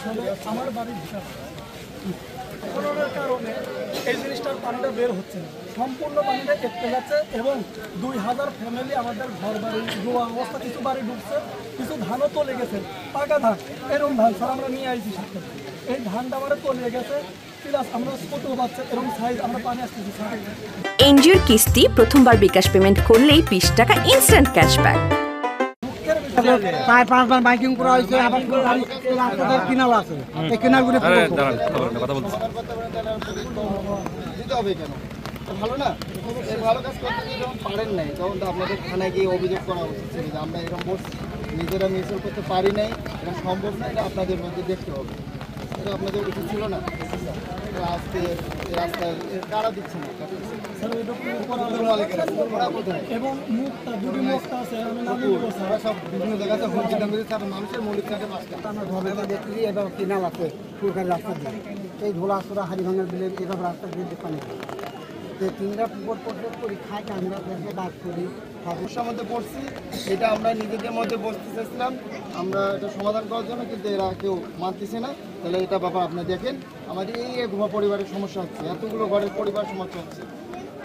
আসলে আমার বাড়ির ভিতরে করোনার কারণে এই জিনিসটার পানিটা বের হচ্ছে না, সম্পূর্ণ পানিটা কেটে যাচ্ছে এবং 2000 ফ্যামিলি আমাদের ঘর বাড়ি ডোবা অবস্থা, কিছু বাড়ি ডুবছে, কিছু ধানও তলে গেছে, পাকা ধান, এরকম ধান স্যার আমরা নিয়ে আসছি সাথে। এই ধানটা আমাদের তলে গেছে, প্লাস আমরা ছোটো বাচ্চা এরকম সাইজ আমরা পানি আসতেছি স্যার। এনজিওর কিস্তি প্রথমবার বিকাশ পেমেন্ট করলেই 20 টাকা ইনস্ট্যান্ট ক্যাশব্যাক। প্রায় 5 বার বাইকিং করা হয়েছে, আবার রাস্তার কিনাল আছে, এই কিনালগুলো কথা বলছি দিতে হবে কেন? ভালো না, এই ভালো কাজ করতে গিয়ে যখন পারেন নাই তখন তো আপনাদের থানায় গিয়ে অভিযোগ করা উচিত ছিল যে আমরা এরকম বসছি, নিজেরা মিছিল করতে পারি নাই, এটা সম্ভব না, এটা আপনাদের মধ্যে দেখতে হবে, এটা আপনাদের উচিত ছিল না। আজকে রাস্তায় কারা দিচ্ছে না এবং মুখটা দুটি মুখটা আছে, সব বিভিন্ন জায়গাতে হুমকি দামে মানুষের মৌলিক কাজে মাছটা আমার ঘরে দেখছি এবার কিনাল আছে সরকারি রাস্তা দিয়ে, এই ধোলা সোলা হাড়ি ভাঙার দিলে এসব রাস্তা দিয়ে পানি তো 3টা ফুট পরীক্ষায় আমরা বাদ করি সমস্যার মধ্যে পড়ছি, এটা আমরা নিজেদের মধ্যে বসতে চাইছিলাম আমরা এটা সমাধান করার জন্য, কিন্তু এরা কেউ মানতেছে না। তাহলে এটা ব্যাপার আপনি দেখেন, আমাদের এই ঘুমা পরিবারের সমস্যা হচ্ছে, এতগুলো ঘরের পরিবার সমস্যা হচ্ছে,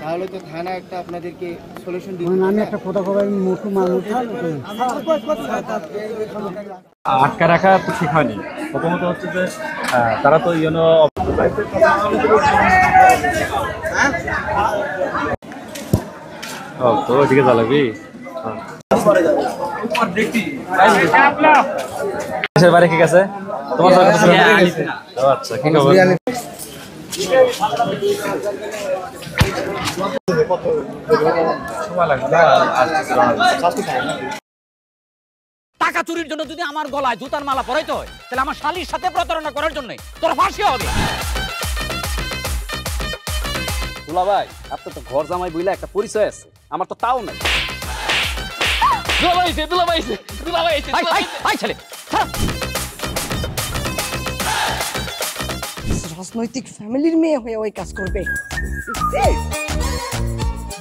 তাহলে তো থানা একটা আপনাদেরকে সলিউশন দিতে হবে। আমি একটা কথা কবার মোটু মানুষ আটকা রাখা তো ঠিক হয়নি। প্রথমত হচ্ছে যে তারা তো ইউনো তো ওইদিকে চালাবি বাড়ি ঠিক আছে তোমার আচ্ছা কি খবর? টাকা চুরির জন্য যদি আমার গলায় জুতার মালা পরাইতে হয়, তাহলে আমার শালীর সাথে প্রতারণা করার জন্য তোর ফাঁসি হবে। দুলা ভাই, আপনার তো ঘর জামাই বইলা একটা পরিচয় আছে, আমার তো তাও নাই। রাজনৈতিক ফ্যামিলির মেয়ে হয়ে ওই কাজ করবে।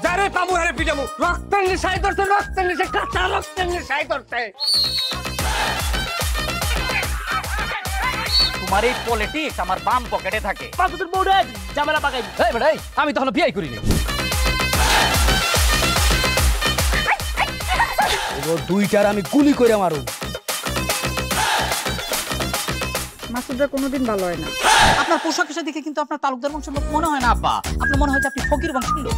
যারে পাবো আরে পিটাবো, রক্তের নেশায় ধরছে, রক্তের নেশায়, কাঁচা রক্তের নেশায় ধরছে। তোমার এই পলিটিক্স আমার বাম পকেটে থাকে। পাঁচদের বউরে ঝামেলা পাকাই। এই বেটাই, আমি তখন বিয়ে করিনি। দুইটার আমি গুলি করে মারু। মাসুদরা কোনোদিন ভালো হয় না। আপনার পোশাক আশাক দেখে কিন্তু আপনার তালুকদার বংশের লোক মনে হয় না আব্বা, আপনার মনে হয় যে আপনি ফকির বংশের লোক।